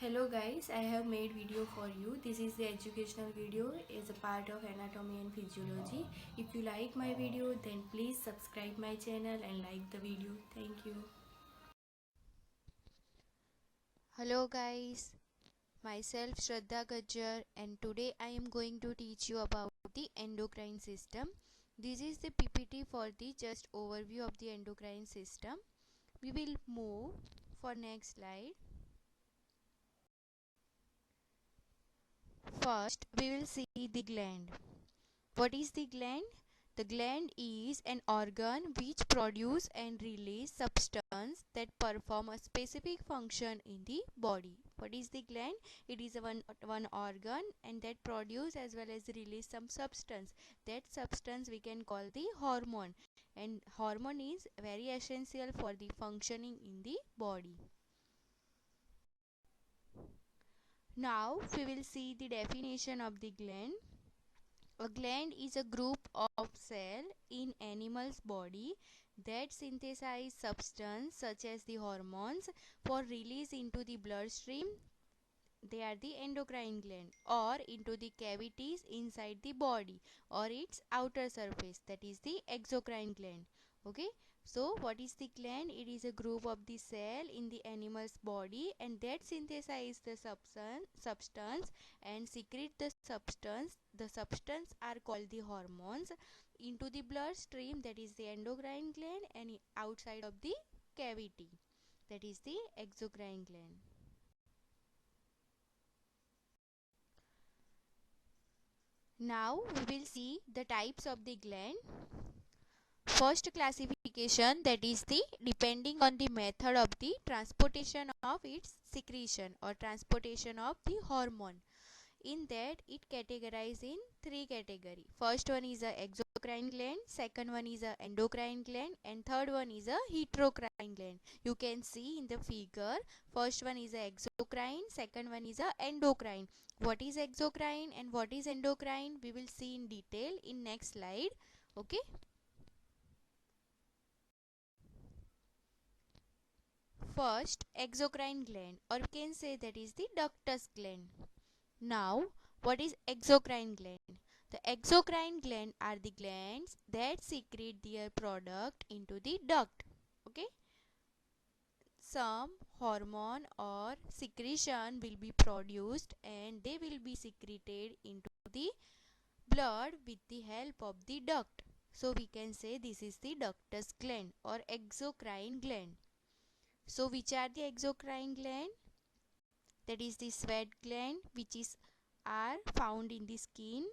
Hello guys, I have made video for you. This is the educational video as a part of anatomy and physiology. If you like my video then please subscribe my channel and like the video. Thank you. Hello guys, myself Shraddha Gajjar and today I am going to teach you about the endocrine system. This is the PPT for the just overview of the endocrine system. We will move for next slide. First, we will see the gland. What is the gland? The gland is an organ which produce and release substance that perform a specific function in the body. What is the gland? It is one organ and that produce as well as release some substance. That substance we can call the hormone, and hormone is very essential for the functioning in the body. Now we will see the definition of the gland. A gland is a group of cells in animal's body that synthesize substance such as the hormones for release into the bloodstream. They are the endocrine gland, or into the cavities inside the body or its outer surface, that is the exocrine gland. Okay, so what is the gland? It is a group of the cell in the animal's body and that synthesize the substance and secrete the substance. The substance are called the hormones into the bloodstream, that is the endocrine gland, and outside of the cavity, that is the exocrine gland. Now we will see the types of the gland. First classification, that is the depending on the method of the transportation of its secretion or transportation of the hormone. In that it categorized in three category. First one is a exocrine gland, second one is a endocrine gland, and third one is a heterocrine gland. You can see in the figure, first one is a exocrine, second one is a endocrine. What is exocrine and what is endocrine we will see in detail in next slide. Okay. First, exocrine gland, or we can say that is the ductus gland. Now, what is exocrine gland? The exocrine gland are the glands that secrete their product into the duct. Okay. Some hormone or secretion will be produced and they will be secreted into the blood with the help of the duct. So we can say this is the ductus gland or exocrine gland. So which are the exocrine gland? That is the sweat gland, which is are found in the skin.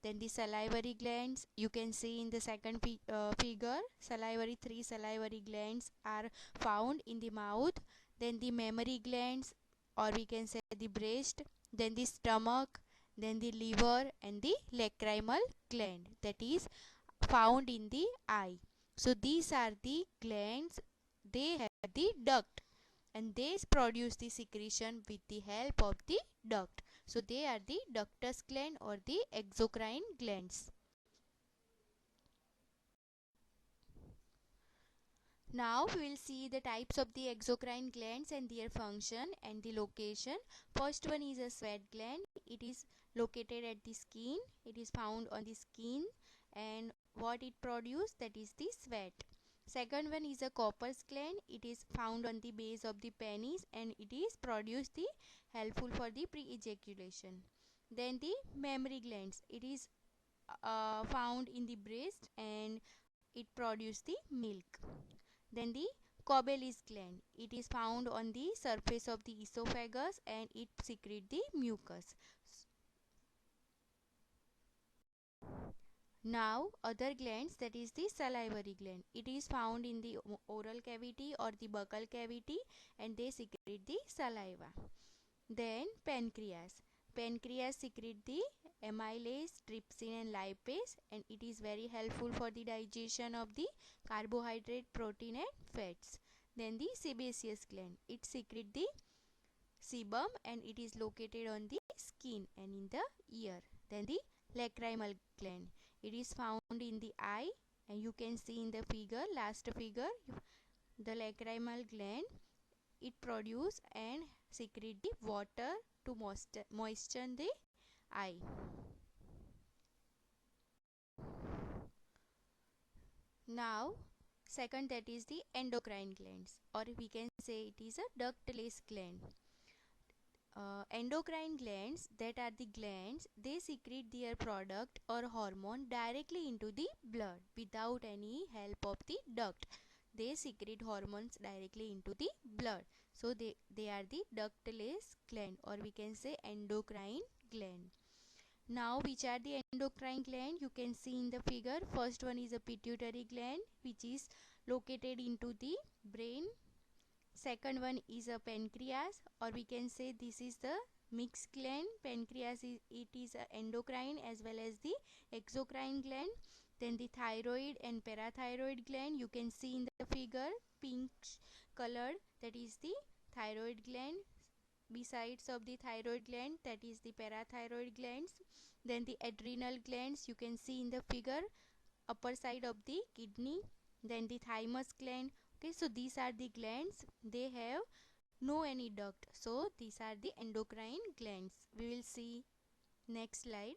Then the salivary glands, you can see in the second figure, three salivary glands are found in the mouth. Then the mammary glands, or we can say the breast, then the stomach, then the liver, and the lacrimal gland, that is found in the eye. So these are the glands, they have the duct and they produce the secretion with the help of the duct. So they are the ductus gland or the exocrine glands. Now we will see the types of the exocrine glands and their function and the location. First one is a sweat gland. It is located at the skin. It is found on the skin, and what it produces, that is the sweat. Second one is a Cowper's gland. It is found on the base of the penis and it is produced the helpful for the pre-ejaculation. Then the mammary glands. It is found in the breast and it produces the milk. Then the Corbelli's gland. It is found on the surface of the esophagus and it secretes the mucus. Now other glands, that is the salivary gland. It is found in the oral cavity or the buccal cavity and they secrete the saliva. Then pancreas. Pancreas secrete the amylase, trypsin and lipase and it is very helpful for the digestion of the carbohydrate, protein and fats. Then the sebaceous gland. It secrete the sebum and it is located on the skin and in the ear. Then the lacrimal gland. It is found in the eye and you can see in the figure, last figure, the lacrimal gland. It produce and secrete the water to moisten the eye. Now, second, that is the endocrine glands, or we can say it is a ductless gland. Endocrine glands, that are the glands, they secrete their product or hormone directly into the blood without any help of the duct. They secrete hormones directly into the blood. So they are the ductless gland, or we can say endocrine gland. Now, which are the endocrine gland? You can see in the figure. First one is a pituitary gland, which is located into the brain. Second one is a pancreas, or we can say this is the mixed gland. Pancreas is a endocrine as well as the exocrine gland. Then the thyroid and parathyroid gland, you can see in the figure, pink colored, that is the thyroid gland. Besides of the thyroid gland, that is the parathyroid glands. Then the adrenal glands, you can see in the figure, upper side of the kidney. Then the thymus gland. Okay, so these are the glands, they have no any duct, so these are the endocrine glands. We will see next slide.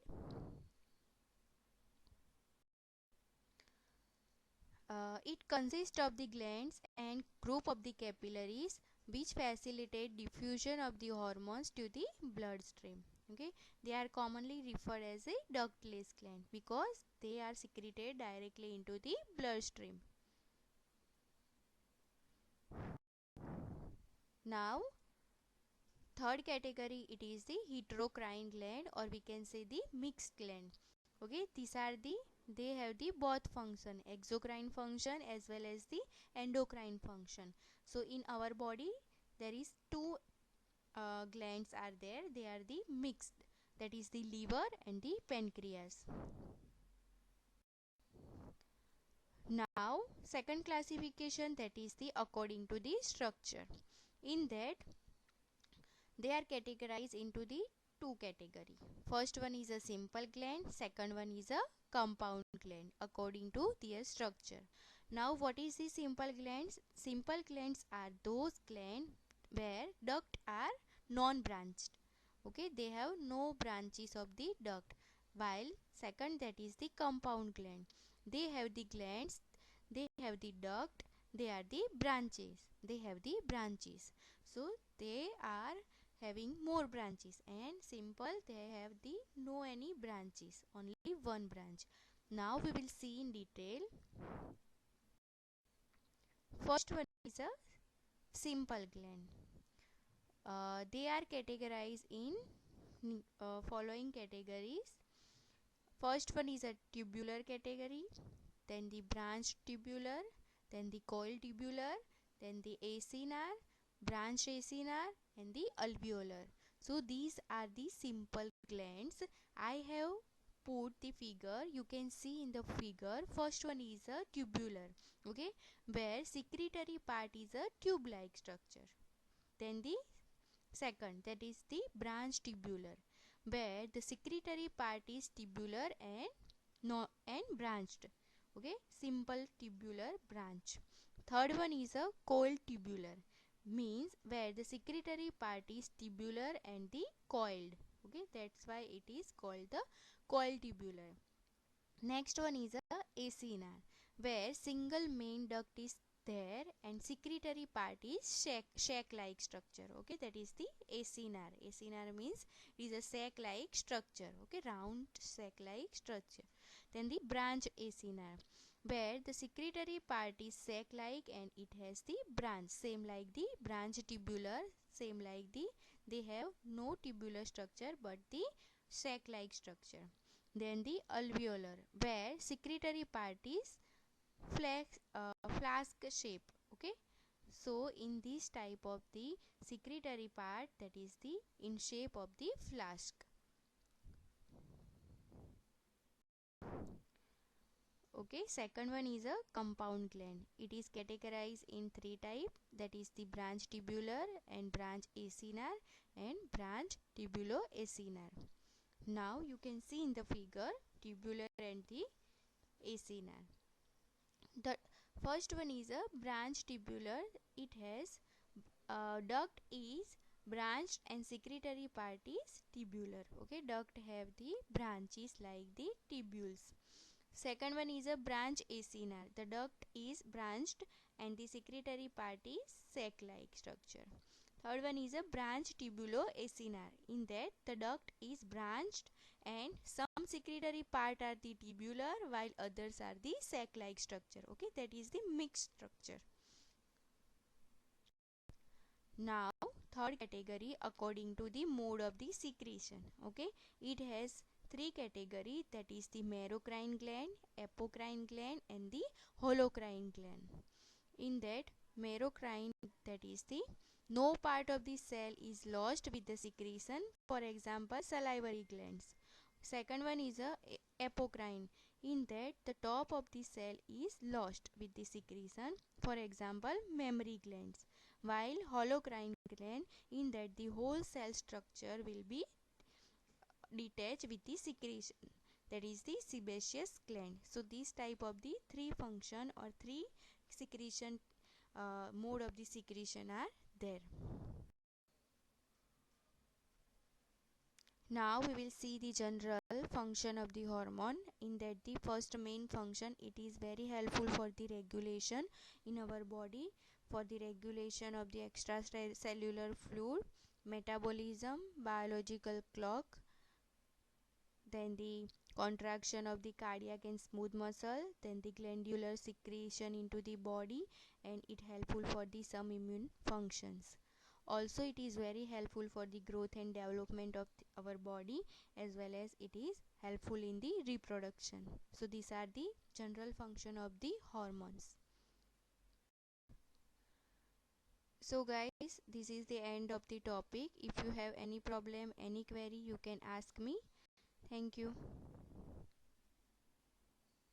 It consists of the glands and group of the capillaries which facilitate diffusion of the hormones to the bloodstream. Okay, they are commonly referred as a ductless gland because they are secreted directly into the bloodstream. Now, third category, it is the heterocrine gland, or we can say the mixed gland. Okay, these are the, they have the both function, exocrine function as well as the endocrine function. So in our body there is two glands are there, they are the mixed, that is the liver and the pancreas. Now, second classification, that is the according to the structure. In that, they are categorized into the two category. First one is a simple gland, second one is a compound gland according to their structure. Now, what is the simple glands? Simple glands are those glands where duct are non-branched. Okay, they have no branches of the duct. While second, that is the compound gland. They have the glands, they have the duct, they are the branches. They have the branches. So they are having more branches, and simple they have the no any branches, only one branch. Now we will see in detail. First one is a simple gland. They are categorized in following categories. First one is a tubular category, then the branch tubular, then the coil tubular, then the acinar, branch acinar, and the alveolar. So these are the simple glands. I have put the figure, you can see in the figure. First one is a tubular, okay, where secretory part is a tube like structure. Then the second, that is the branch tubular, where the secretory part is tubular and no and branched. Okay, simple tubular branch. Third one is a coiled tubular, means where the secretory part is tubular and the coiled. Okay, that's why it is called the coiled tubular. Next one is a acinar, where single main duct is there and secretory part is sac like structure. Okay, that is the acinar. Acinar means it is a sac like structure. Okay, round sac like structure. Then the branch acinar, where the secretory part is sac like and it has the branch, same like the branch tubular, same like the, they have no tubular structure but the sac like structure. Then the alveolar, where secretory part is flask shape. Okay, so in this type of the secretory part, that is the in shape of the flask. Okay, second one is a compound gland. It is categorized in three types, that is the branch tubular and branch acinar and branch tubulo-acinar. Now you can see in the figure tubular and the acinar. The first one is a branch tubular. It has duct is branched and secretory part is tubular. Okay, duct have the branches like the tubules. Second one is a branch acinar. The duct is branched and the secretory part is sac-like structure. Third one is a branch tubulo-acinar. In that the duct is branched and some secretory part are the tubular while others are the sac-like structure. Okay, that is the mixed structure. Now third category according to the mode of the secretion. Okay, it has three category, that is the merocrine gland, apocrine gland and the holocrine gland. In that merocrine, that is the no part of the cell is lost with the secretion, for example salivary glands. Second one is a apocrine. In that the top of the cell is lost with the secretion, for example mammary glands. While holocrine gland, in that the whole cell structure will be detached with the secretion, that is the sebaceous gland. So this type of the three function or three secretion mode of the secretion are there. Now we will see the general function of the hormone. In that the first main function, it is very helpful for the regulation in our body, for the regulation of the extracellular fluid, metabolism, biological clock, then the contraction of the cardiac and smooth muscle, then the glandular secretion into the body, and it helpful for the some immune functions. Also it is very helpful for the growth and development of our body, as well as it is helpful in the reproduction. So these are the general function of the hormones. So guys, this is the end of the topic. If you have any problem, any query, you can ask me. Thank you.